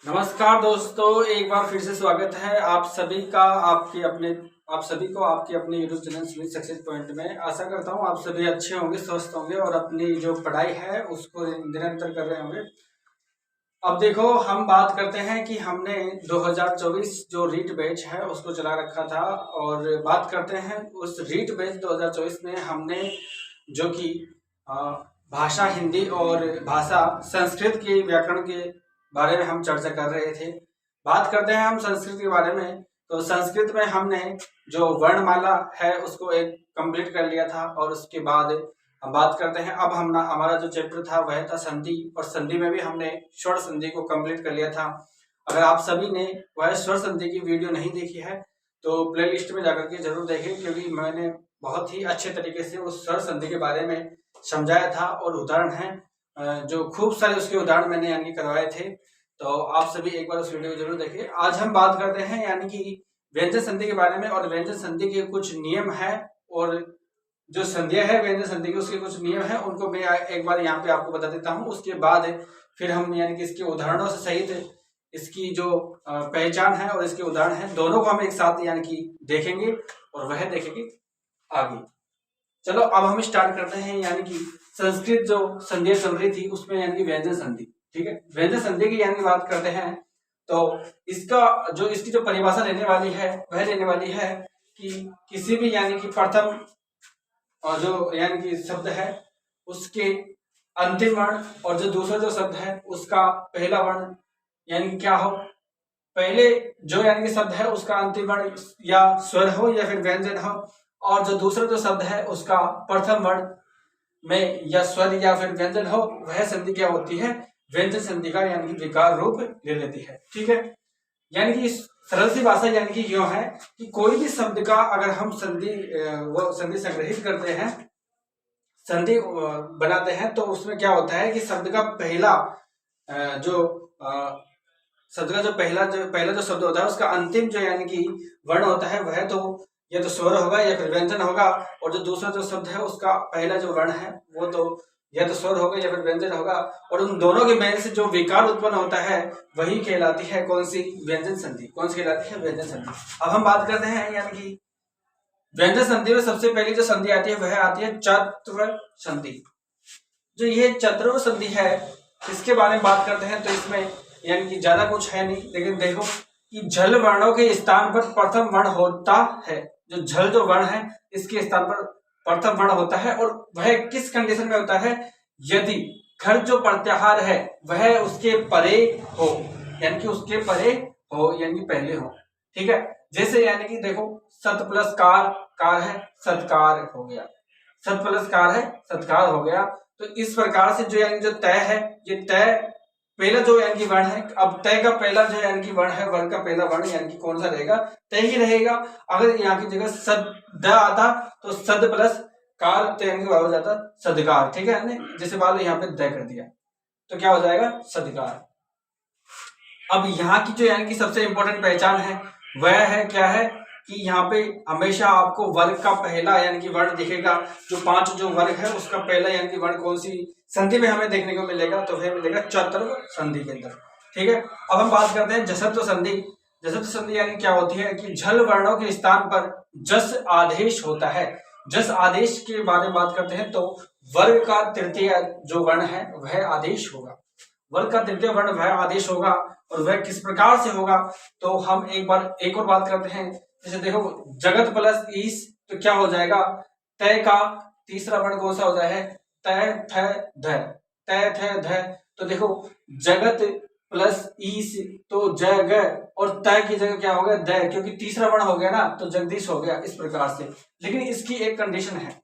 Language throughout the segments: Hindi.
नमस्कार दोस्तों, एक बार फिर से स्वागत है आप सभी का आप सभी को आपके अपने YouTube channel Smith success point में। आशा करता हूँ आप सभी अच्छे होंगे, स्वस्थ होंगे और अपनी जो पढ़ाई है उसको निरंतर कर रहे होंगे। अब देखो, हम बात करते हैं कि हमने 2024 जो रीट बैच है उसको चला रखा था और बात करते हैं उस रीट बैच 2024 में हमने जो कि अ, भाषा हिंदी और भाषा संस्कृत के व्याकरण के बारे में हम चर्चा कर रहे थे। बात करते हैं हम संस्कृत के बारे में, तो संस्कृत में हमने जो वर्णमाला है उसको एक कंप्लीट कर लिया था और उसके बाद हम बात करते हैं। अब हमारा जो चैप्टर था वह था संधि, और संधि में भी हमने स्वर संधि को कंप्लीट कर लिया था। अगर आप सभी ने वह स्वर संधि की वीडियो नहीं देखी है तो प्लेलिस्ट में जाकर के जरूर देखें, क्योंकि मैंने बहुत ही अच्छे तरीके से उस स्वर संधि के बारे में समझाया था और उदाहरण है जो खूब सारे उसके उदाहरण मैंने यानी करवाए थे। तो आप सभी एक बार उस वीडियो को जरूर देखें। आज हम बात करते हैं यानी कि व्यंजन संधि के बारे में, और व्यंजन संधि के कुछ नियम है और जो संधियां है व्यंजन संधि के उसके कुछ नियम है, उनको मैं एक बार यहाँ पे आपको बता देता हूँ। उसके बाद फिर हम यानी कि इसके उदाहरणों से सहित इसकी जो पहचान है और इसके उदाहरण है दोनों को हम एक साथ यानी कि देखेंगे और वह देखेंगे आगे। चलो अब हम स्टार्ट करते हैं। यानी कि संस्कृत जो संधियां चल रही थी उसमें यानी कि व्यंजन संधि, ठीक है, व्यंजन संधि की यानी कि बात करते हैं तो इसकी जो परिभाषा लेने वाली है वह लेने वाली है कि किसी भी यानी कि प्रथम और जो यानी कि शब्द है उसके अंतिम वर्ण और जो दूसरा जो शब्द है उसका पहला वर्ण यानी कि क्या हो, पहले जो यानी कि शब्द है उसका अंतिम वर्ण या स्वर हो या फिर व्यंजन हो, और जो दूसरा जो शब्द है उसका प्रथम वर्ण में या स्वर या फिर व्यंजन हो, वह संधि क्या होती है, व्यंजन संधि का यानी कि विकार रूप ले लेती है। ठीक है, यानी कि सरल सी भाषा यानी कि यूं है कि कोई भी शब्द का अगर हम वो संधि संग्रहित करते हैं, संधि बनाते हैं, तो उसमें क्या होता है कि शब्द का पहला जो शब्द का जो पहला जो शब्द होता है उसका अंतिम जो यानी कि वर्ण होता है वह तो या तो स्वर होगा या फिर व्यंजन होगा, और जो दूसरा जो शब्द है उसका पहला जो वर्ण है वो तो या तो स्वर होगा या फिर व्यंजन होगा, और उन दोनों के मेल से जो विकार उत्पन्न होता है वही कहलाती है कौन सी, व्यंजन संधि। कौन सी कहलाती है, व्यंजन संधि। अब हम बात करते हैं यानी कि व्यंजन संधि में सबसे पहली जो संधि आती है वह आती है चतुर्थ संधि। जो ये चतुर्थ संधि है इसके बारे में बात करते हैं तो इसमें यानी कि ज्यादा कुछ है नहीं, लेकिन देखो कि झल वर्णों के स्थान पर प्रथम वर्ण होता है। जो झल जो वर्ण है इसके स्थान पर प्रथम वर्ण होता है, और वह किस कंडीशन में होता है, यदि खर जो प्रत्याहार है वह उसके परे हो, यानी कि उसके परे हो यानी कि पहले हो। ठीक है, जैसे यानी कि देखो सत प्लस कार, कार है सत्कार हो गया, सत प्लस कार है सत्कार हो गया। तो इस प्रकार से जो यानी जो तय है, ये तय पहला जो यानी कि वर्ण है, अब तय का पहला जो यानी कि वर्ण है, वर्ण का पहला वर्ण यानी कि कौन सा रहेगा, तय ही रहेगा। अगर यहाँ की जगह सद द आता तो सद प्लस कार तो यानी कि हो जाता सदकार। ठीक है, जैसे मान लो यहाँ पे द कर दिया तो क्या हो जाएगा, सदकार। अब यहाँ की जो यानी कि सबसे इंपॉर्टेंट पहचान है वह है क्या है कि यहाँ पे हमेशा आपको वर्ग का पहला यानी कि वर्ण दिखेगा। जो 5 जो वर्ग है उसका पहला यानी कि वर्ण कौन सी संधि में हमें देखने को मिलेगा, तो वह मिलेगा चतुर्थ संधि के अंदर। ठीक है, अब हम बात करते हैं जसत्व संधि। जसत्व संधि यानी क्या होती है कि झल वर्णों के स्थान पर जस आदेश होता है। जस आदेश के बारे में बात करते हैं तो वर्ग का तृतीय जो वर्ण है वह आदेश होगा, वर्ग का तृतीय वर्ण वह आदेश होगा। और वह किस प्रकार से होगा, तो हम एक और बात करते हैं। जैसे देखो जगत प्लस ईस तो क्या हो जाएगा, तय का तीसरा वर्ण कौन सा होता है, तय थ ध, तय थ ध। तो देखो जगत प्लस ईस तो जग, और तय की जगह क्या हो गया द, क्योंकि तीसरा वर्ण हो गया ना तो जगदीश हो गया, इस प्रकार से। लेकिन इसकी एक कंडीशन है,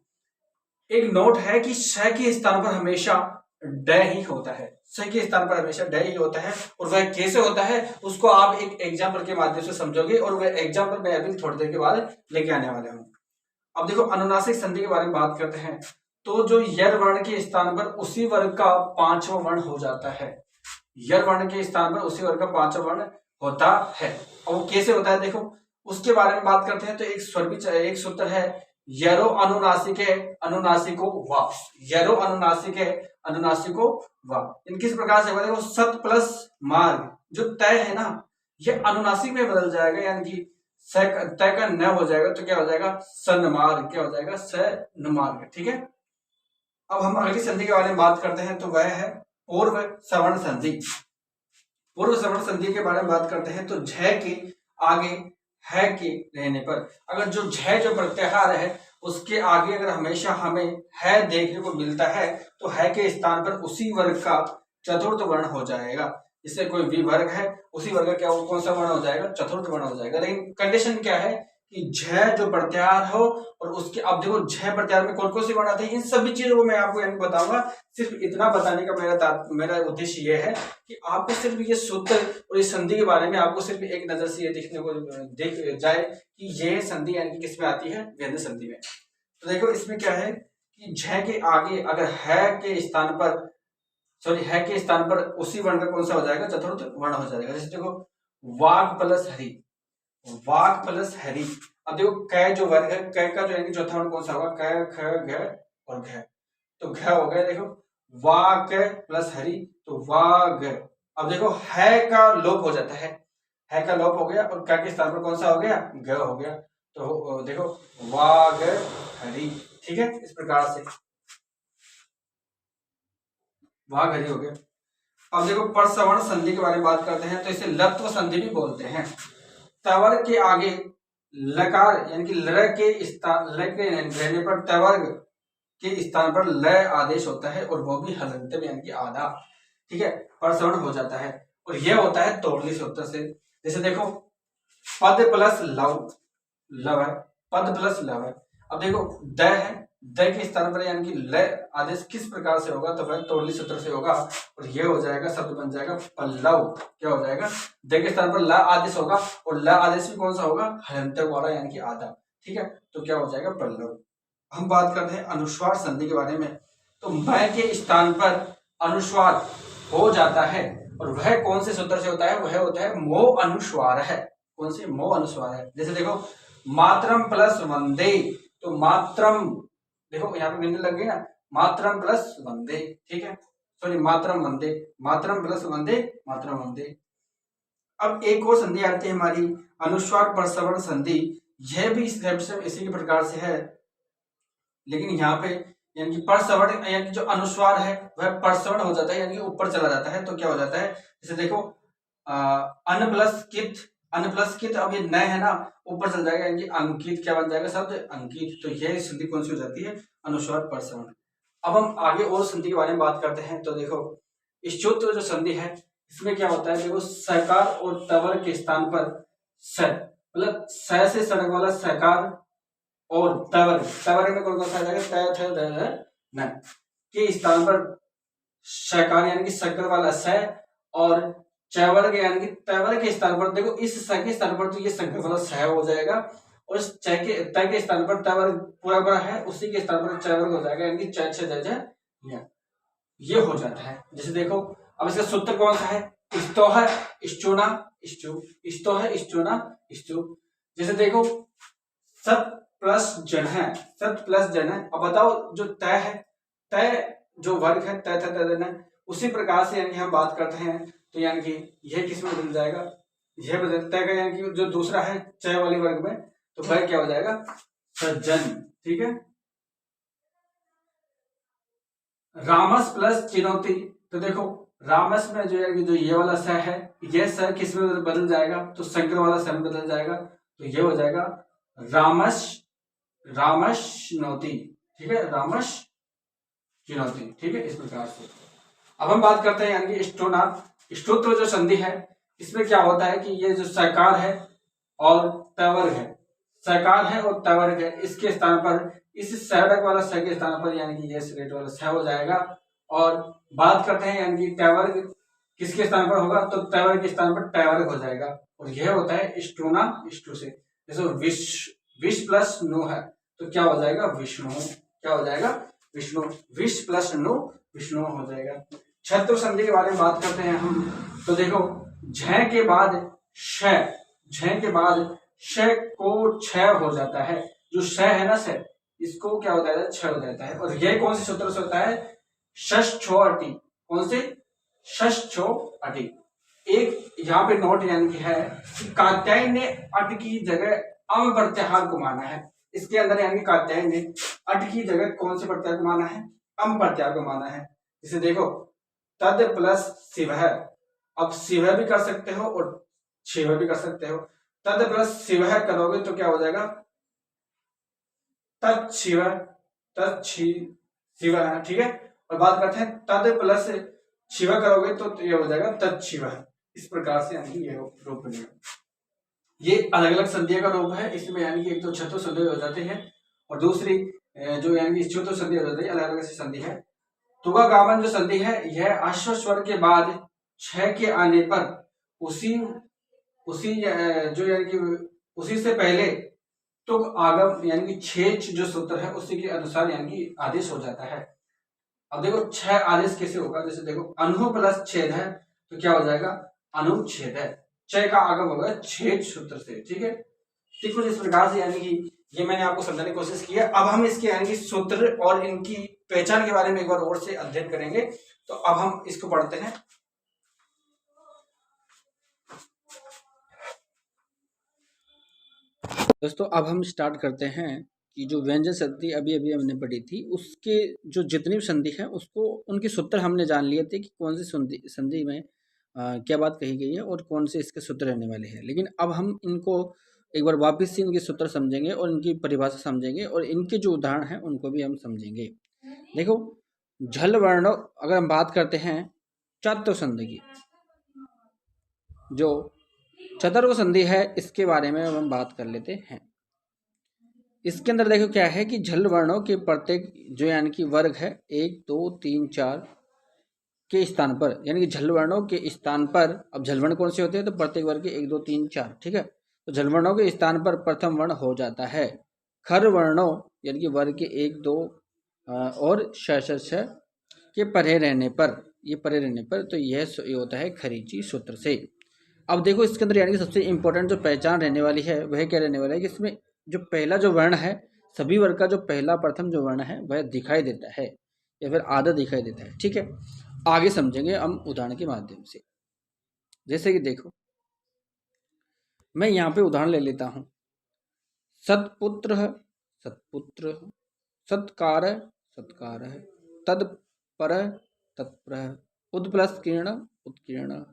एक नोट है कि श के स्थान पर हमेशा ड ही होता है, स के स्थान पर हमेशा ड ही होता है। और वह कैसे होता है उसको आप एक एग्जाम्पल के माध्यम से समझोगे, और वह एग्जाम्पल मैं अभी थोड़ी देर के बाद लेके आने वाला हूँ। अब देखो अनुनासिक संधि के बारे में बात करते हैं तो जो यर वर्ण के स्थान पर उसी वर्ग का 5वां वर्ण हो जाता है। यर वर्ण के स्थान पर उसी वर्ग का 5वां वर्ण होता है, और वो कैसे होता है देखो उसके बारे में बात करते हैं। तो एक सूत्र है यरो अनुनासिक है, अनुनासिको वा, यरो अनुनासिक है, अनुनासिको वा। इन किस प्रकार से देखो, सत प्लस मार्ग जो तय है ना, ये अनुनासिक में बदल जाएगा, यानी कि तय का न हो जाएगा, तो क्या हो जाएगा, सन्मार्ग, क्या हो जाएगा, सन्मार्ग। ठीक है, अब हम अगली संधि के बारे में बात करते हैं, तो वह है पूर्व सवर्ण संधि। पूर्व सवर्ण संधि के बारे में बात करते हैं, तो झ के आगे है के रहने पर, अगर जो झ जो प्रत्याहार है उसके आगे अगर हमेशा हमें है देखने को मिलता है, तो है के स्थान पर उसी वर्ग का चतुर्थ वर्ण हो जाएगा। इससे कोई भी वर्ग है, उसी वर्ग का क्या कौन सा वर्ण हो जाएगा, चतुर्थ वर्ण हो जाएगा। लेकिन कंडीशन क्या है कि झ जो प्रत्याहार हो, और उसके अब देखो झ प्रत्याहार में कौन कौन सी वर्ण आते हैं, इन सभी चीजों को मैं आपको यानी बताऊंगा। सिर्फ इतना बताने का मेरा उद्देश्य ये है कि आपको सिर्फ ये सूत्र और इस संधि के बारे में आपको सिर्फ एक नजर से ये देखने को देख जाए कि ये संधि यानी कि किस में आती है, व्यंजन संधि में। तो देखो इसमें क्या है कि झ के आगे अगर है के स्थान पर, सॉरी है के स्थान पर उसी वर्ण का कौन सा हो जाएगा, चतुर्थ वर्ण हो जाएगा। जैसे देखो वाग प्लस हरि, वाग प्लस हरि। अब देखो क जो वर्ग है, क का जो यानी चौथा वर्ण कौन सा होगा, क ख घ और घ, तो घ हो गया। देखो वाग प्लस हरि, तो वाग। अब देखो है का लोप हो जाता है का लोप हो गया, और क के स्थान पर कौन सा हो गया, ग हो गया। तो देखो वाग हरि, ठीक है, इस प्रकार से वाग हरि हो गया। अब देखो परसवर्ण संधि के बारे में बात करते हैं, तो इसे लत्व संधि भी बोलते हैं। तवर्ग के आगे लकार यानी कि ल के स्थान, ल के रहने पर तवर्ग के स्थान पर ल आदेश होता है, और वो भी हलंत में यानी कि आधा, ठीक है, परसवर्ण हो जाता है, और यह होता है तोड़ली सूत्र से। जैसे देखो पद प्लस लव, लव है, पद प्लस लव है। अब देखो द है, द के स्थान पर यानी कि ल आदेश किस प्रकार से होगा, तो वह तोड़ली सूत्र से होगा, और यह हो जाएगा, शब्द बन जाएगा पल्लव। क्या हो जाएगा, द के स्थान पर ल आदेश होगा, और ल आदेश भी कौन सा होगा, हलंतक वाला यानी कि आधा, ठीक है, तो क्या हो जाएगा, पल्लव। हम बात करते हैं अनुस्वार संधि के बारे में, तो मैं के स्थान पर अनुस्वार हो जाता है, और वह कौन से सूत्र से होता है, वह होता है मो अनुस्वार है। कौन से, मो अनुस्वार है। जैसे देखो मात्रम प्लस वंदे, तो मात्रम देखो यहाँ पे बिंदु लग गई ना, मात्रम प्लस वंदे, ठीक है, सॉरी मात्रम वंदे, मात्रम प्लस वंदे, मात्रम वंदे। अब एक और संधि आती है हमारी अनुस्वार परसवर्ण संधि, यह भी इसी के प्रकार से है, लेकिन यहाँ पे यानी कि परसवर्ण यानी जो अनुस्वार है वह परसवर्ण हो जाता है, यानी कि ऊपर चला जाता है, तो क्या हो जाता है, जैसे देखो अन प्लस कित, अन प्लस कित, अब ये न है ना, ऊपर चल जाएगा, यानी कि अंकित, क्या बन जाएगा शब्द, अंकित। तो यह संधि कौन सी हो जाती है, अनुस्वार परसवर्ण। अब हम आगे और संधि के बारे में बात करते हैं, तो देखो स्तोत्र जो संधि है इसमें क्या होता है, देखो सकार और तवर के स्थान पर स, मतलब स से सड़क वाला सकार, और तवर्ग में कौन कौन सा आ जाएगा, तय थ द न के स्थान पर शकार यानी कि शक्कर वाला स, और चवर्ग यानी कि तवर्ग के स्थान पर देखो इस स के स्थान पर तो ये शक्कर वाला स हो जाएगा, और इस च के त के स्थान पर तवर्ग पूरा पूरा है, उसी के स्थान पर चवर्ग हो जाएगा, यानी कि च छ ज ज ये हो जाता है। जैसे देखो अब इसका सूत्र कौन सा है, स्तोह स्चूना स्चू, स्तोह स्चूना स्चू। जैसे देखो सत प्लस जन है, सत प्लस जन है। अब बताओ जो तय है, तय जो वर्ग है, तय था तय है, उसी प्रकार से यानी हम बात करते हैं, तो यानी कि यह किस में बदल जाएगा, यह बदल तय का यानी कि जो दूसरा है चय वाली वर्ग में, तो वह क्या हो जाएगा, सज्जन, ठीक है। रामस प्लस चिनौती, तो देखो रामस में जो है जो ये वाला स है, ये स किस में बदल जाएगा, तो शंकर वाला स में बदल जाएगा, तो ये हो जाएगा रामस, रामस नौती, ठीक है, रामस चुनौती, ठीक है, इस प्रकार से। अब हम बात करते हैं यानी कि स्टोना स्तोत्र जो संधि है, इसमें क्या होता है कि ये जो सकार है और तवर्ग है, सकार है और तवर्ग है, इसके स्थान पर इस सहडक वाला स के स्थान पर यानी कि ये स्लेट वाला स हो जाएगा। और बात करते हैं यानी कि टैवर्ग किसके स्थान पर होगा, तो टैवर्ग के स्थान पर टैवर्ग हो जाएगा, और यह होता है स्टूना स्टू से। जैसे विश प्लस नु है, तो क्या हो जाएगा, विष्णु, क्या हो जाएगा, विष्णु, विश प्लस नु विष्णु हो जाएगा। छत्र संधि के बारे में बात करते हैं हम, तो देखो झ के बाद श, झ के बाद श को छ हो जाता है, जो श है ना श, इसको क्या होता है, छ हो जाता है। और यह कौन से सूत्र से होता है, षष्ठ छो अटी। कौन से, षष्ठ छो अटी। एक यहाँ पे नोट यानी कि है कि कात्यायन ने अट की जगह अम प्रत्याहार को माना है। इसके अंदर यानी कि कात्यायन ने अट की जगह कौन से प्रत्याहार को माना है, अम प्रत्याहार को माना है। इसे देखो, तद प्लस शिव, अब शिव भी कर सकते हो और शिव भी कर सकते हो। तद प्लस शिव करोगे तो क्या हो जाएगा, तत्शिव, शिव है, ठीक है। और बात करते हैं तद प्लस शिव करोगे तो ये हो जाएगा तत्शिव। इस प्रकार से यानी ये रूप बनेगा। ये अलग अलग संधियों का रूप है। इसमें यानी कि एक तो छठो संधि हो जाते हैं और दूसरी जो यानी कि चतुर्थ संधि हो जाती है, अलग अलग से संधि है। तुगा गामन जो संधि है यह अश्व स्वर के बाद छह के आने पर उसी उसी जो यानी कि उसी से पहले तो आगम यानी कि छेच जो सूत्र है उसी के अनुसार यानी कि आदेश हो जाता है। अब देखो छह आदेश कैसे होगा, जैसे देखो अनु प्लस छेद है तो क्या हो जाएगा, अनुच्छेद है। छह का आगम होगा छेद सूत्र से, ठीक है। ठीक कुछ इस प्रकार से यानी कि ये मैंने आपको समझाने की कोशिश की है। अब हम इसके यानी कि सूत्र और इनकी पहचान के बारे में एक बार और से अध्ययन करेंगे। तो अब हम इसको पढ़ते हैं। दोस्तों अब हम स्टार्ट करते हैं कि जो व्यंजन संधि अभी अभी हमने पढ़ी थी उसके जो जितनी भी संधि है उसको उनके सूत्र हमने जान लिए थे कि कौन सी संधि में क्या बात कही गई है और कौन से इसके सूत्र रहने वाले हैं। लेकिन अब हम इनको एक बार वापस से इनके सूत्र समझेंगे और इनकी परिभाषा समझेंगे और इनके जो उदाहरण हैं उनको भी हम समझेंगे। देखो झल वर्ण अगर हम बात करते हैं चतुर संधि की, जो चतुर्थ संधि है इसके बारे में हम बात कर लेते हैं। इसके अंदर देखो क्या है कि झल वर्णों के प्रत्येक जो यानी कि वर्ग है 1 2 3 4 के स्थान पर, यानी कि झल वर्णों के स्थान पर, अब झल वर्ण कौन से होते हैं तो प्रत्येक वर्ग के 1 2 3 4, ठीक है। तो झल वर्णों के स्थान पर प्रथम वर्ण हो जाता है। खर वर्णों यानी कि वर्ग के 1 2 और श के परे रहने पर, ये परे रहने पर, तो यह होता है खरीची सूत्र से। अब देखो इसके अंदर यानी कि सबसे इंपॉर्टेंट जो पहचान रहने वाली है वह क्या रहने वाला है कि इसमें जो पहला जो वर्ण है, सभी वर्ग का जो पहला प्रथम जो वर्ण है वह दिखाई देता है या फिर आधा दिखाई देता है, ठीक है। आगे समझेंगे हम उदाहरण के माध्यम से। जैसे कि देखो मैं यहाँ पे उदाहरण ले लेता हूँ। सत्पुत्र, सत्पुत्र, सत्कार, सत्कार, तत्पर, तत्पर, उद प्लस किरण, उत्कीर्ण,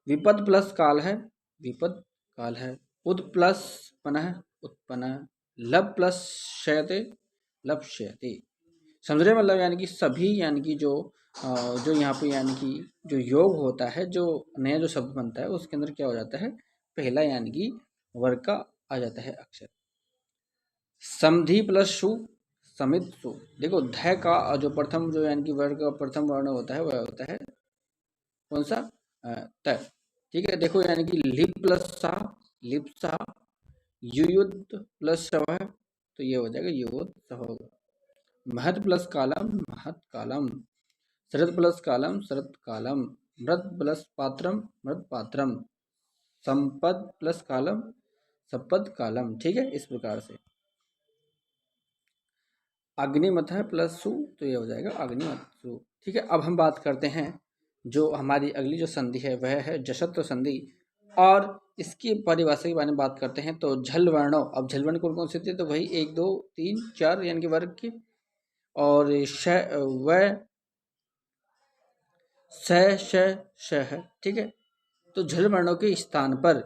विपद प्लस काल है, विपद काल है, उद प्लस पनः, उत्पन्न, लब प्लस शयते, लब शयते। समझ रहे मतलब यानी कि सभी यानी कि जो यहाँ पे यानी कि जो योग होता है, जो नया जो शब्द बनता है उसके अंदर क्या हो जाता है, पहला यानी कि वर्ग का आ जाता है अक्षर। समधि प्लस सु, समित सु। देखो ध का जो प्रथम जो यानी कि वर्ग का प्रथम वर्ण होता है वह होता है कौन सा, त, ठीक है। देखो यानी कि लिप प्लस सा, लिप्सा, युयुद प्लस शव, तो ये हो जाएगा युवत सह। महत प्लस कालम, महत कालम, शरद प्लस कालम, शरद कालम, मृत प्लस पात्रम, मृत पात्रम, संपद प्लस कालम, संपद कालम, ठीक है। इस प्रकार से अग्निमथ प्लस सु, तो ये हो जाएगा अग्निमथ सु, ठीक है। अब हम बात करते हैं जो हमारी अगली जो संधि है वह है जशत्व संधि और इसकी परिभाषा के बारे में बात करते हैं। तो झल वर्णों, अब झल वर्ण कौन कौन से थे, तो वही 1 2 3 4 यानी कि वर्ग के, और श व श है, ठीक है। तो झल वर्णों के स्थान पर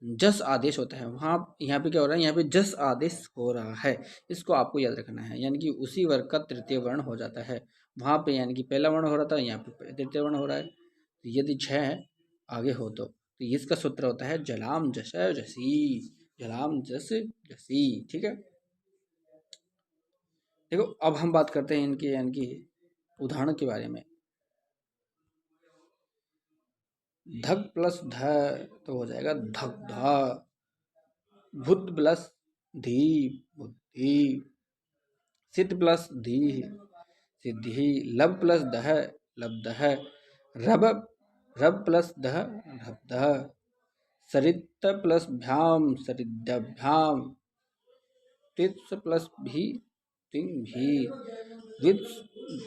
जस आदेश होता है, वहाँ यहाँ पे क्या हो रहा है, यहाँ पे जस आदेश हो रहा है, इसको आपको याद रखना है। यानी कि उसी वर्ग का तृतीय वर्ण हो जाता है, वहाँ पे यानी कि पहला वर्ण हो रहा था, यहाँ पे तृतीय वर्ण हो रहा है। तो यदि छह आगे हो तो इसका सूत्र होता है जलाम जस जसी, जलाम जस जसी, ठीक है। देखो अब हम बात करते हैं इनके यानी कि उदाहरण के बारे में। धक प्लस ध, तो हो जाएगा धक धा। बुद्ध प्लस धी, बुद्धि। सिद्ध प्लस धी, सिद्धि। लब प्लस दह, लब्धः। रब, रब प्लस दह, रब्धः। सरित प्लस भ्याम, सरिद्भ्याम। तित्स प्लस भी, तिंग भी, विद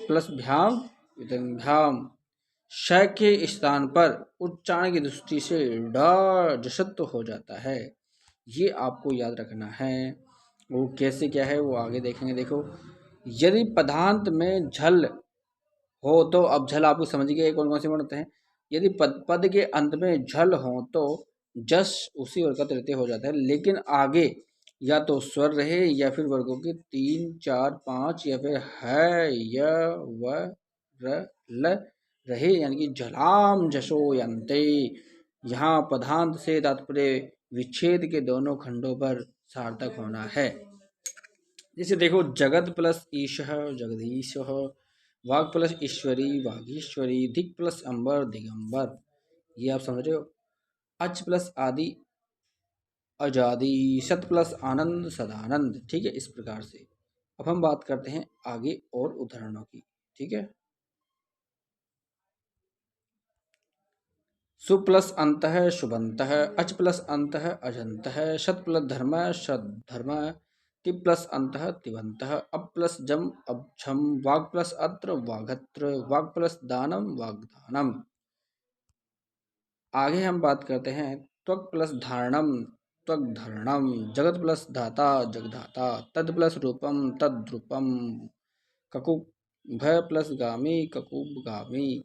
प्लस भ्याम वितंभ्याम, श के स्थान पर उच्चारण की दृष्टि से ड जशत्व हो जाता है। ये आपको याद रखना है। वो कैसे क्या है वो आगे देखेंगे। देखो, यदि पदांत में झल हो तो, अब झल आपको समझ गए कौन कौन से वर्ण होते हैं। यदि पद के अंत में झल हो तो जस उसी वर्ग का तृतीय हो जाता है, लेकिन आगे या तो स्वर रहे या फिर वर्गों के 3, 4, 5 या फिर है य व र ल रहे, यानी कि झलाम जशो यन्ते। यहाँ पदांत से तात्पर्य विच्छेद के दोनों खंडों पर सार्थक होना है। जैसे देखो, जगत प्लस ईश जगदीश, वाग प्लस ईश्वरी वागीश्वरी, दिक प्लस अंबर दिगंबर, ये आप समझ रहे हो। अच प्लस आदि अजादि, सत प्लस आनंद सदानंद। ठीक है, इस प्रकार से। अब हम बात करते हैं आगे और उदाहरणों की। ठीक है, सु प्लस अंत है शुभंत है, अच प्लस अंत है अजंत है, शत प्लस धर्म धर्म, ति प्लस अंत तिवंत, अब प्लस जम अबझम, वाग प्लस अत्र वागत्र, वाग प्लस दानम वागदानम। आगे हम बात करते हैं त्वक प्लस धारणम त्वक धरणम, जगत प्लस धाता जगधाता, तद प्लस रूपम तद्रूपम, ककुब भय प्लस गामी ककुब गामी,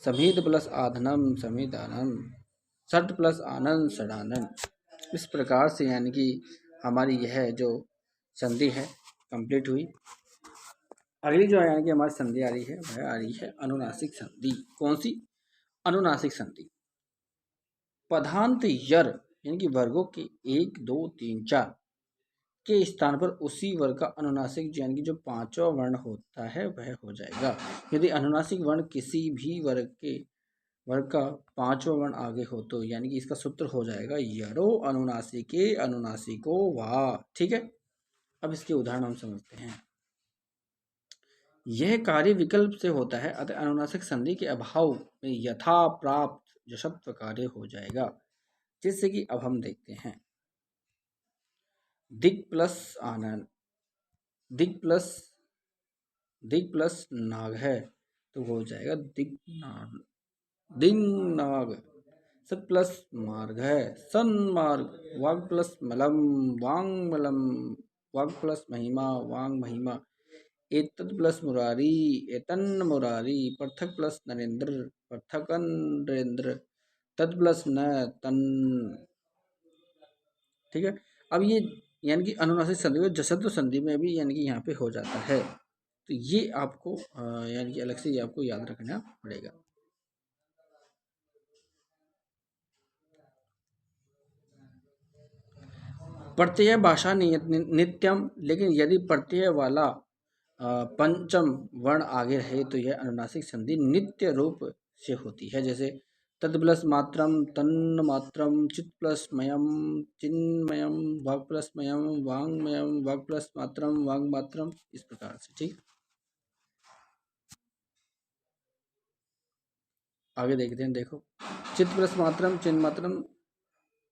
समीध प्लस आधनम समीदानम, सट प्लस आनंद सडानंद। इस प्रकार से यानी कि हमारी यह जो संधि है कंप्लीट हुई। अगली जो यानी कि हमारी संधि आ रही है वह आ रही है अनुनासिक संधि। कौन सी? अनुनासिक संधि। पदांत यर यानी कि वर्गों के 1, 2, 3, 4 के स्थान पर उसी वर्ग का अनुनासिक यानी कि जो पांचवा वर्ण होता है वह हो जाएगा। यदि अनुनासिक वर्ण किसी भी वर्ग का पांचवा वर्ण आगे हो तो यानी कि इसका सूत्र हो जाएगा यरो अनुनासिके अनुनासिको वाह। ठीक है, अब इसके उदाहरण हम समझते हैं। यह कार्य विकल्प से होता है, अतः अनुनासिक संधि के अभाव में यथा प्राप्त जशत्व कार्य हो जाएगा। जैसे कि अब हम देखते हैं, दिग प्लस आनंद, दिग प्लस नाग है तो हो जाएगा दिग नाग, दिंग नाग। सत प्लस मार्ग है सन मार्ग, वाग प्लस मलम वांग मलम, वाग प्लस महिमा वांग महिमा, एतद प्लस मुरारी एतन मुरारी, पर्थक प्लस नरेंद्र पर्थकन नरेंद्र, तद प्लस न तन। ठीक है, अब ये यानी कि अनुनासिक संधि में जसत्व संधि में भी यानी कि यहाँ पे हो जाता है, तो ये आपको यानी कि अलग से ये आपको याद रखना पड़ेगा। प्रत्यय भाषा नित्यम, लेकिन यदि प्रत्यय वाला पंचम वर्ण आगे रहे तो यह अनुनासिक संधि नित्य रूप से होती है। जैसे तद प्लस मात्रम तन्न मात्रम, चित प्लस मयम चिन्मयम, वाग प्लस मयम वांगमयम, वाग प्लस मात्रम वांग मात्रम, इस प्रकार से। ठीक, आगे देखते हैं। देखो, चित प्लस मात्रम चिन्ह मात्रम,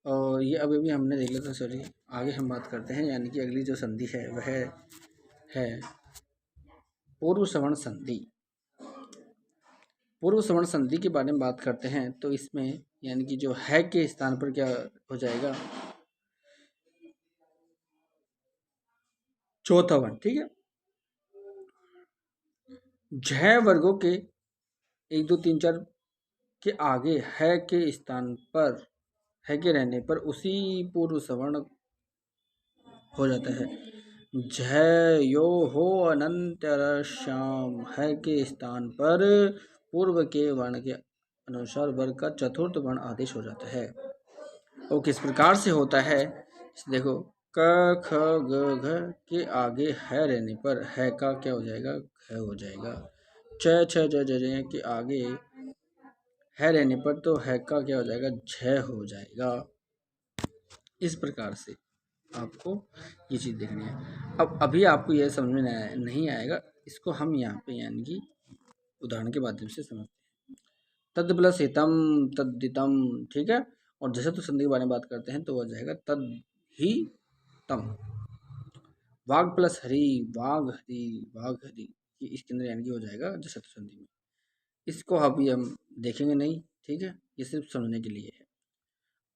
और ये अभी भी हमने देख लिया था, सॉरी। आगे हम बात करते हैं, यानी कि अगली जो संधि है वह है पूर्व सवर्ण संधि। पूर्व सवर्ण संधि के बारे में बात करते हैं तो इसमें यानी कि जो है के स्थान पर क्या हो जाएगा, चौथा वर्ण। ठीक है, झ वर्गों के 1, 2, 3, 4 के आगे है के स्थान पर है के रहने पर उसी पूर्व सवर्ण हो जाता है। झ यो हो अनंत श्याम, है के स्थान पर पूर्व के वर्ण के अनुसार वर्ग का चतुर्थ वर्ण आदेश हो जाता है। और किस प्रकार से होता है, देखो, क ख ग घ के आगे है रहने पर है का क्या हो जाएगा, घ हो जाएगा। च छ ज ज के आगे है रहने पर तो है का क्या हो जाएगा, झ हो जाएगा। इस प्रकार से आपको ये चीज़ देखनी है। अब अभी आपको यह समझ में नहीं आएगा, इसको हम यहाँ पे यानी कि उदाहरण के माध्यम से समझते हैं। तद प्लस हितम तद्दितम। ठीक है, और जैसे तो संधि के बारे में बात करते हैं तो वह जाएगा तद ही तम। वाघ प्लस हरी, वाघ हरी, वाघ हरी, ये इसके अंदर यानी कि हो जाएगा जो शत्रु संधि में। इसको अभी हम देखेंगे नहीं, ठीक है, ये सिर्फ समझने के लिए है।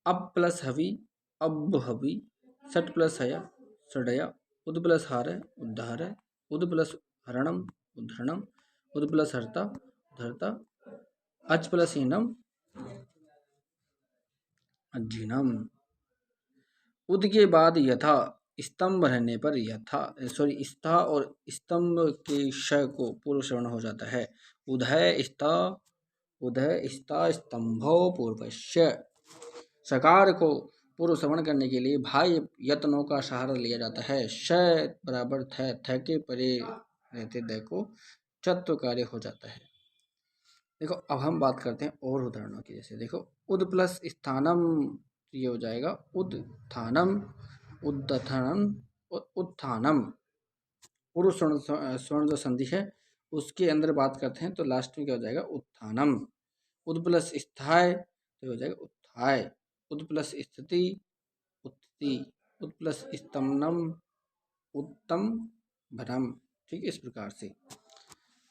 अब प्लस हवि, अब हवि, सट प्लस हया, सडया, उद प्लस हार, उद्धार, उद प्लस हरणम, उद्धरणम, उद प्लस हरता, उद्धरता, अच प्लस हीनम, अज्जीनम। उद के बाद यथा, स्तंभ रहने पर यथा, सॉरी स्था और स्तंभ के श को पूर्व श्रवण हो जाता है। उदय स्था, उदय स्था स्तंभो पूर्वश्य। सकार को पूर्व श्रवण करने के लिए भाई यत्नों का सहारा लिया जाता है। श बराबर थ के परे रहते द को चत्व कार्य हो जाता है। देखो अब हम बात करते हैं और उदाहरणों की। जैसे देखो उद प्लस स्थानम, ये हो जाएगा उत्थानम, उद्दथनम, उत्थानम। पूर्व स्वर्ण जो संधि है उसके अंदर बात करते हैं तो लास्ट में क्या हो जाएगा, उत्थानम। उद प्लस स्थाय तो हो जाएगा उत्थाय। उद प्लस स्थिति, उत्थि। उद प्लस स्तमनम, उत्तम भरम। ठीक, इस प्रकार से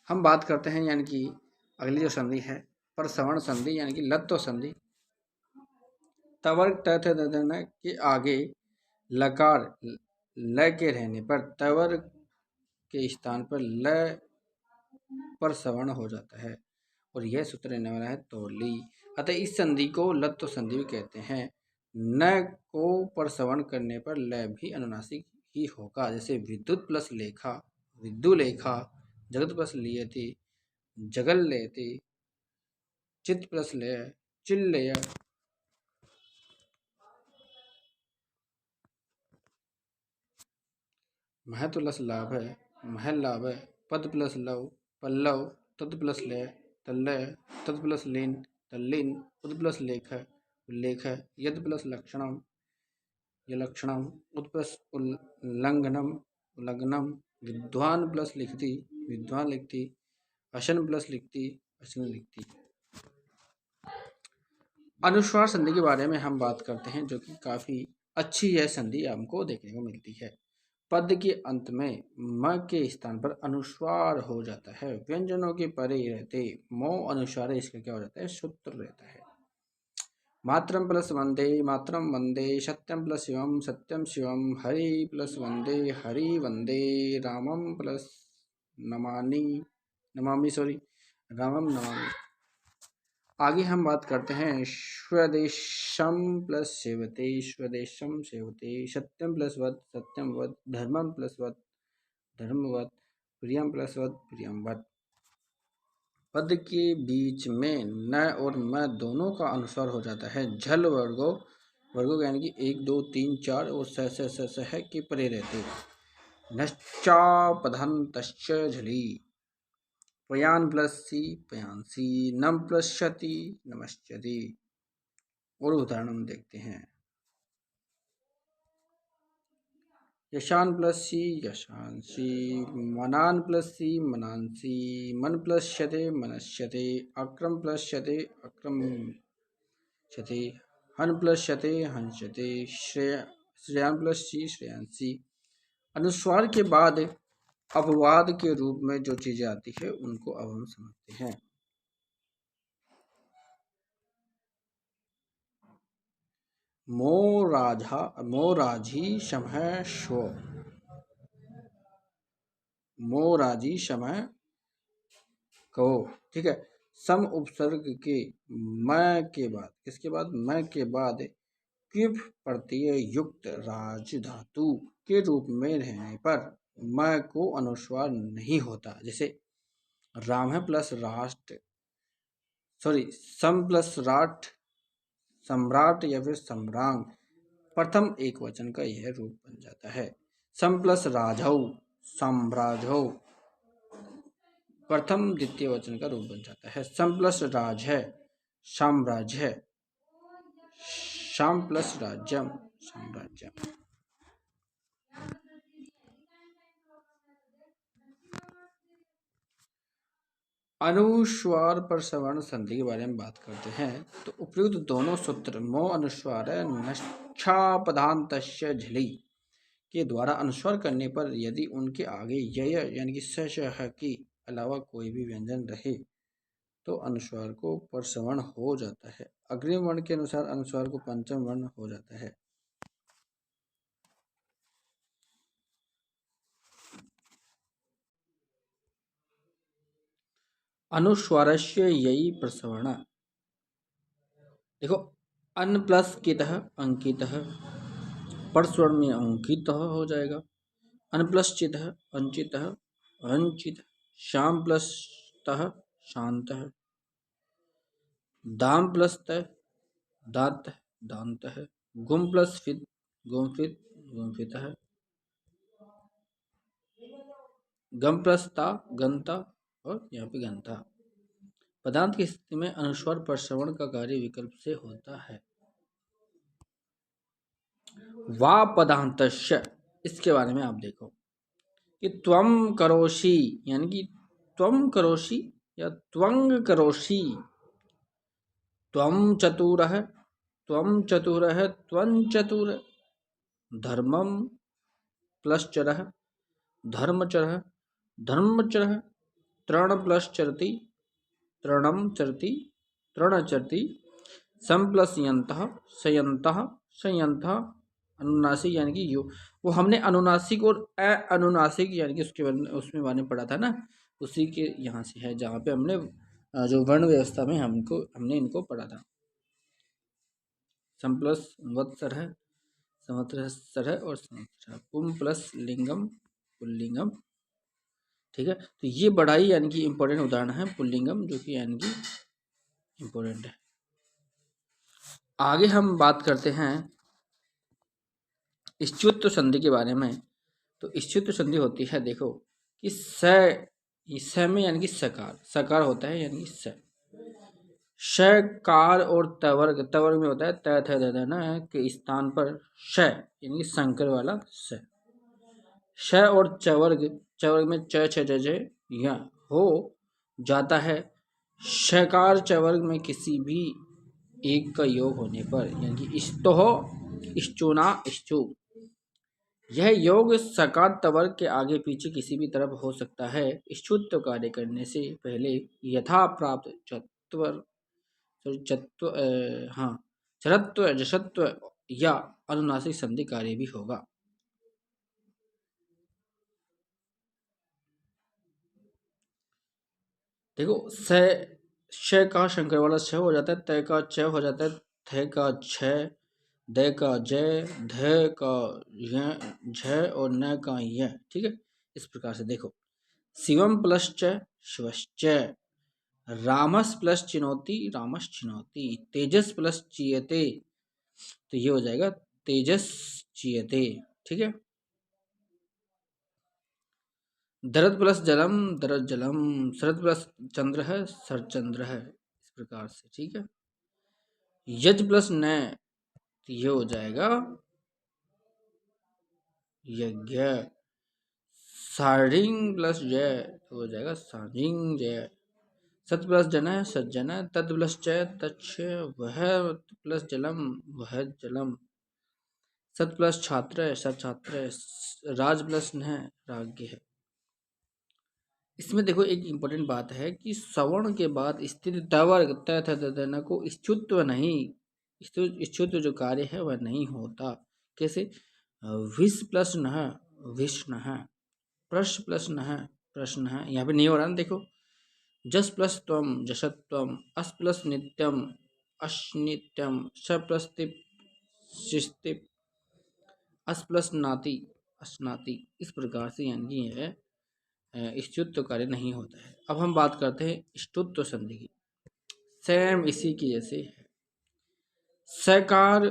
हम बात करते हैं। यानी कि अगली जो संधि है परसवर्ण संधि, यानी कि लत्व संधि। तवर्ग त के आगे लकार ल के रहने पर तवर्ग के स्थान पर ल पर सवर्ण हो जाता है और यह सूत्र रहने वाला है तोली। अतः इस संधि को लत्व संधि भी कहते हैं। न को पर सवर्ण करने पर ल भी अनुनासिक ही होगा। जैसे विद्युत प्लस लेखा, विद्यु लेखा, जगत प्लस लिए थी, जगल लेती, चित प्लस ले, चिल्लय, महत्व प्लस लाभ है, महल लाभ है, पद प्लस लव, पल्लव, तद प्लस ले, तल्लय, तद प्लस लीन, तल्लीन, उद प्लस लेख, उल्लेख, यद प्लस लक्षणम, यलक्षणम, उद प्लस उल्लंघनम, उल्लंघनम, विद्वान प्लस लिखती, विद्वान लिखती, अशन प्लस लिखती, अशन लिखती। अनुस्वार संधि के बारे में हम बात करते हैं जो कि काफी अच्छी यह संधि हमको देखने को मिलती है। पद के अंत में म के स्थान पर अनुस्वार हो जाता है। व्यंजनों के परे रहते मो अनुस्वार, इसका क्या हो जाता है, सूत्र रहता है। मात्रम प्लस वंदे, मात्रम वंदे, सत्यम प्लस शिवम, सत्यम शिवम, हरि प्लस वंदे, हरि वंदे, रामम प्लस नमानि, नमामि, सॉरी, रामम नमामि। आगे हम बात करते हैं स्वदेशम प्लस सेवते, स्वदेशम सेवते, सत्यम प्लस वद, सत्यम वद, धर्मम प्लस वद, धर्मवत, प्रियम प्लस वद, प्रियम वद। पद के बीच में न और म दोनों का अनुस्वार हो जाता है। झल वर्गो, वर्गो यानी कि 1 2 3 4 और स है के परे रहते। नश्चा पदंतश्च झली, पयान प्लस सी, पयांसी, नम प्लस शति, नमश्चति। और उदाहरण हम देखते हैं। यशान प्लस सी, यशांसी, मनान प्लस सी, मनांसी, मन प्लस शते, मनश्यते, अक्रम प्लस शते, अक्रम शते, हन प्लस शते, हंशते, श्रेयान प्लस सी, श्रेयांसी। अनुस्वार के बाद अपवाद के रूप में जो चीजें आती है उनको अब हम समझते हैं। मोराझा, मोराझी शमह शो, मोराजी समय कहो। ठीक है, सम उपसर्ग के म के बाद, किसके बाद, म के बाद क्विप प्रत्यय युक्त राज धातु के रूप में रहने पर म को अनुस्वार नहीं होता। जैसे राम है प्लस राष्ट्र, सॉरी सम प्लस राट, सम्राट या फिर सम्रांग, प्रथम एक वचन का यह रूप बन जाता है। सम प्लस राजौ, साम्राजौ, प्रथम द्वितीय वचन का रूप बन जाता है। सम प्लस राज है, साम्राज्य है, शाम प्लस राज्यम, साम्राज्यम। अनुस्वार पर सवर्ण संधि के बारे में बात करते हैं तो उपयुक्त दोनों सूत्र मो अनुस्वार नश्चापदान्तस्य झलि के द्वारा अनुस्वार करने पर यदि उनके आगे य यानी कि स श ह के अलावा कोई भी व्यंजन रहे तो अनुस्वार को परसवर्ण हो जाता है। अग्रिम वर्ण के अनुसार अनुस्वार को पंचम वर्ण हो जाता है। अनुस्वारस्य ययि प्रसवर्ण। देखो अन प्लस कितः अंकितः, परस्वर में अंकित हो जाएगा। अन प्लस चितः अंचितः अंचित, श्याम प्लस तः शांतः, दाम प्लस तः दात दांतः, गुम प्लस फित गुम्फित गुम्फितः, गम प्लस ता गंता और यहाँ पे गंता। पदांत की स्थिति में अनुस्वार परसवर्ण का कार्य विकल्प से होता है। वा पदांतस्य, इसके बारे में आप देखो कि त्वम करोषि यानी कि त्वम करोषि या त्वंग करोषि, त्वम चतुरः त्वम चतुरः त्वं चतुर, धर्मम प्लस चरः धर्मचरः धर्मचरः, तृण प्लस चरति तृणम चरति तृणचरति, सम प्लस यंतः संयंतः संयंतः, अनुनासिक यानी कि यो, वो हमने अनुनासिक और अनुनासिक यानी कि उसमें बारे में पढ़ा था ना, उसी के यहाँ से है जहाँ पे हमने जो वर्ण व्यवस्था में हमने इनको पढ़ा था। सम प्लस वत्सर है, संवत्सर है और संवत्सर, पुम प्लस लिंगम पुल्लिंगम। ठीक है, तो ये बड़ा ही यानी कि इम्पोर्टेंट उदाहरण है पुल्लिंगम, जो कि यानी कि इम्पोर्टेंट है। आगे हम बात करते हैं इष्टुत्व संधि के बारे में। तो इष्टुत्व संधि होती है, देखो कि स में यानी कि सकार, सकार होता है यानी कि स, शकार और तवर्ग, तवर्ग में होता है त थ द न के स्थान पर श यानी कि संकर वाला स, श और चवर्ग, चवर्ग में च छ ज ज या हो जाता है। शकार चवर्ग में किसी भी एक का योग होने पर यानी कि इष्टो इष्टुना इष्टु, यह योग सकार तवर्ग के आगे पीछे किसी भी तरफ हो सकता है। इष्टुत्व कार्य करने से पहले यथा प्राप्त चत्वर चरत्व जशत्व या अनुनासिक संधि कार्य भी होगा। देखो श का शंकर वाला छ हो जाता है, त का च हो जाता है, थ का छ, द का जय, ध का झ और न का य। ठीक है, इस प्रकार से देखो शिवम प्लस च शिवश्च, रामस प्लस चिनोति रामस चिनोति, तेजस प्लस चीयते, तो ये हो जाएगा तेजस चीयते। ठीक है, दरद प्लस जलम दरद जलम, शरद प्लस चंद्र है शरचंद्र है, इस प्रकार से। ठीक है, यज प्लस न, तो ये हो जाएगा यज्ञ, सारिंग प्लस जय तो हो जाएगा सारिंग जय, सत प्लस जन है सज्जन है, तद प्लस च तच्छ, वह प्लस जलम वह जलम, सत प्लस छात्र है सछात्र, राज प्लस न राज्ञ है। इसमें देखो एक इम्पोर्टेंट बात है कि सवर्ण के बाद स्थित तवर्ग त थ द न को इष्टुत्व नहीं, इष्टुत्व जो कार्य है वह नहीं होता। कैसे, विष प्लस न विष्ण है, प्रश प्लस न प्रश्न है, यहाँ पे नहीं हो रहा ना, देखो जस प्लस त्वम जशत्वम, अस प्लस नित्यम अशनित्यम, स प्लस तिप शिस्तिप, अस प्लस नाति अस्नाति, इस प्रकार से यानी कि यह इष्टुत्व कार्य नहीं होता है। अब हम बात करते हैं इष्टुत्व संधि की, सेम इसी की जैसे है। सकार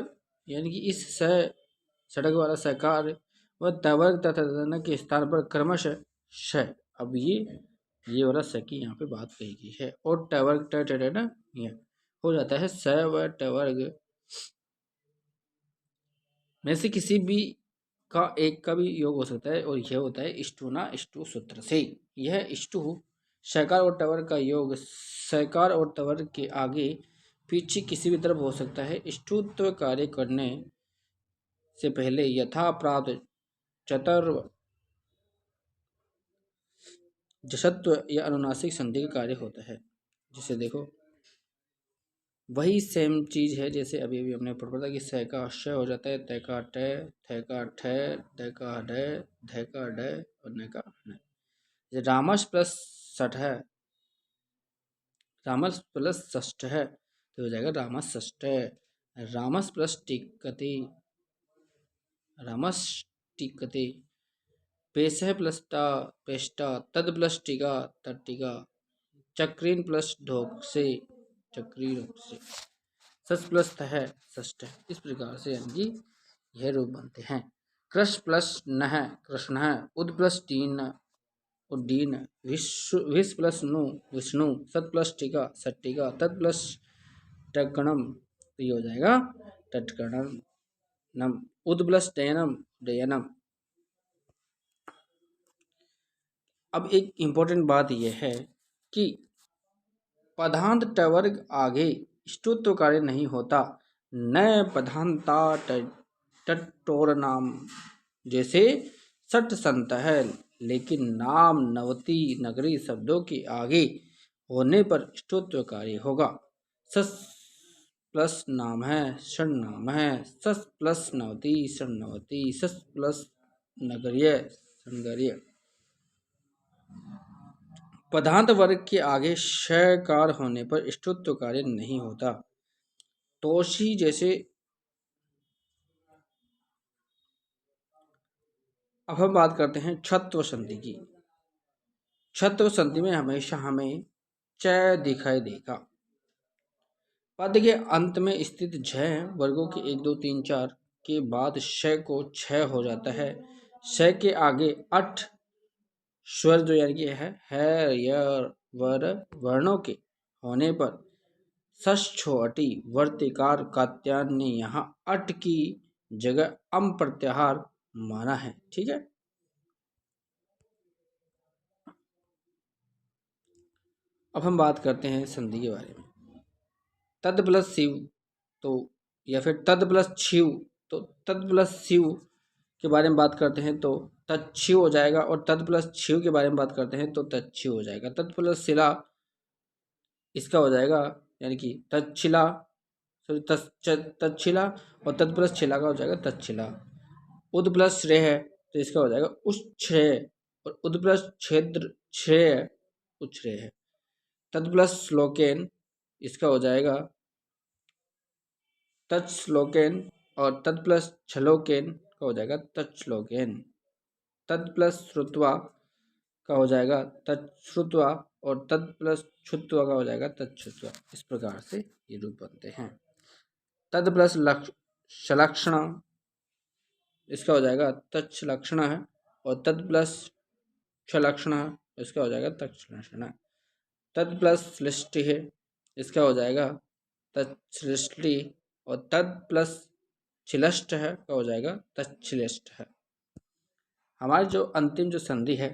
यानी कि इस सड़क वाला सकार व तवर्ग तथा न के स्थान पर क्रमशः श, अब ये वाला स की यहाँ पे बात कही गई है, और टवर्ग न ये हो जाता है स व टवर्ग में से किसी भी का एक का भी योग हो सकता है, और यह होता है इष्टुना इष्टु सूत्र से। यह इष्टु शकार और टवर का योग सकार और टवर के आगे पीछे किसी भी तरफ हो सकता है। इष्टुत्व कार्य करने से पहले यथा प्राप्त चतुर्व जसत्व या अनुनासिक संधि का कार्य होता है। जिसे देखो वही सेम चीज है जैसे अभी अभी हमने पढ़ा था कि स का श हो जाता है, त का ट, थ का ठ, द का ड, ध का ड और न का न। रामस प्लस सठ है, रामस प्लस षष्ठ है तो हो जाएगा रामस षष्ठ। रामस प्लस टिकति, रामस टिकति। पेश प्लस टा, पेष्टा। तद प्लस टिका, तट्टिका। चक्रीन प्लस ढोक से, चक्री ढोक से। सस प्लस है षष्ठ। इस प्रकार से यानी कि यह रूप बनते हैं। कृष प्लस न है, कृष्ण है। उद प्लस टीन, उड्डीन। विष प्लस नु, विष्णु। सत प्लस टीका, सट्टिका। तत् प्लस टकणम तो ये हो जाएगा तटकणम। उद प्लस डयनम, डयनम। अब एक इम्पोर्टेंट बात यह है कि पदांत टवर्ग आगे ष्टुत्व कार्य नहीं होता। न पदांता टटोर नाम जैसे सट संत है, लेकिन नाम नवती नगरी शब्दों के आगे होने पर ष्टुत्व कार्य होगा। सस प्लस नाम है, षण नाम है। सस प्लस नवती, षण नवती। सस प्लस नगरीय, संगरीय। पदांत वर्ग के आगे शकार होने पर ष्टुत्व कार्य नहीं होता। तोषी जैसे। अब हम बात करते हैं छत्व संधि की। छत्व संधि में हमेशा हमें च दिखाई देगा। पद के अंत में स्थित झ वर्गों के 1 2 3 4 के बाद श को छ हो जाता है। श के आगे अठ स्वर जो यानी कि है य वर वर्णों के होने पर सष्ठोअटी वर्तिकार कात्यायन ने यहाँ अट की जगह अम प्रत्याहार माना है। ठीक है। अब हम बात करते हैं संधि के बारे में। तद प्लस शिव तो या फिर तद प्लस छिव तो तद प्लस शिव के बारे में बात करते हैं तो तच्छिव हो जाएगा, और तद प्लस छिव के बारे में बात करते हैं तो तच्छिव हो जाएगा। तद प्लस शिला इसका हो जाएगा यानी कि तच्छिला, सॉरी तच्छिला, और तद प्लस छिला का हो जाएगा तच्छिला। उद प्लस श्रेय है तो इसका हो जाएगा उच्छ्रेय, और उद प्लस क्षेत्र श्रेय उच्छ्रेय है। तद प्लस श्लोकेन इसका हो जाएगा तत्श्लोकेन, और तद प्लस छलोकेन का हो जाएगा तत्श्लोकेन। तद प्लस श्रुत्वा का हो जाएगा तत्श्रुत्वा, और तद प्लस छुत्वा का हो जाएगा तत्छुत्वा। इस प्रकार से ये रूप बनते हैं। तद प्लस सलक्षण इसका हो जाएगा तत्लक्षण है, और तद प्लस क्षलक्षण है इसका हो जाएगा तत्लक्षण। तद प्लस सृष्टि है इसका हो जाएगा तत्सृष्टि, और तद प्लस छिलष्ट है का हो जाएगा तत्छिलिष्ट है। हमारी जो अंतिम जो संधि है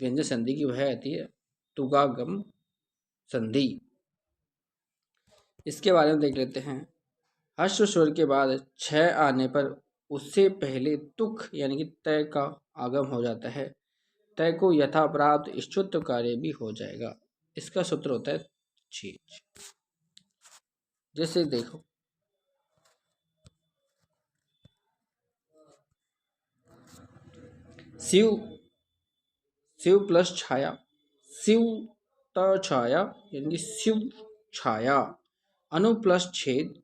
व्यंजन संधि की वह आती है तुगागम संधि। इसके बारे में देख लेते हैं। हर्ष स्वर के बाद छ आने पर उससे पहले तुक यानी कि तय का आगम हो जाता है। तय को यथा प्राप्त ष्टुत्व कार्य भी हो जाएगा। इसका सूत्र होता है चीज। जैसे देखो शिव, शिव प्लस छाया, शिव त छाया यानी कि शिव छाया। अनु प्लस छेद,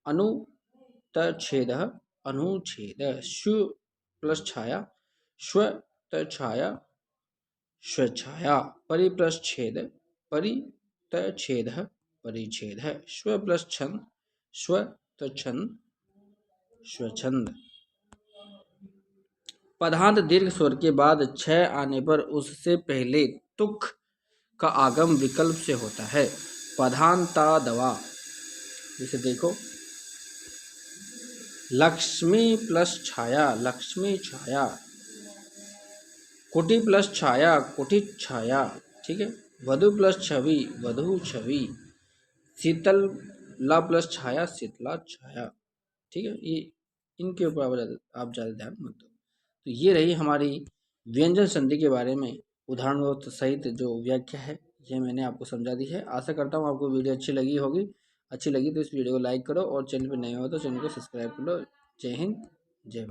अनु त छेद, अनुच्छेद। स्व प्लस छाया, स्व त छाया, स्वछाया। परि प्लस छेद, परि त छेद, परिच्छेद। स्व प्लस छंद, स्व त छंद, स्वछंद। पदांत दीर्घ स्वर के बाद छ आने पर उससे पहले तुक का आगम विकल्प से होता है। पदांता दवा जैसे देखो लक्ष्मी प्लस छाया, लक्ष्मी छाया। कुटी प्लस छाया, कुटित छाया। ठीक है। वधु प्लस छवि, वधु छवि। शीतल ला प्लस छाया, शीतला छाया। ठीक है। ये इनके ऊपर आप ज़्यादा ध्यान मत दो। तो ये रही हमारी व्यंजन संधि के बारे में उदाहरणों सहित जो व्याख्या है, ये मैंने आपको समझा दी है। आशा करता हूँ आपको वीडियो अच्छी लगी होगी। अच्छी लगी तो इस वीडियो को लाइक करो और चैनल पर नए हो तो चैनल को सब्सक्राइब कर लो। जय हिंद, जय भारत।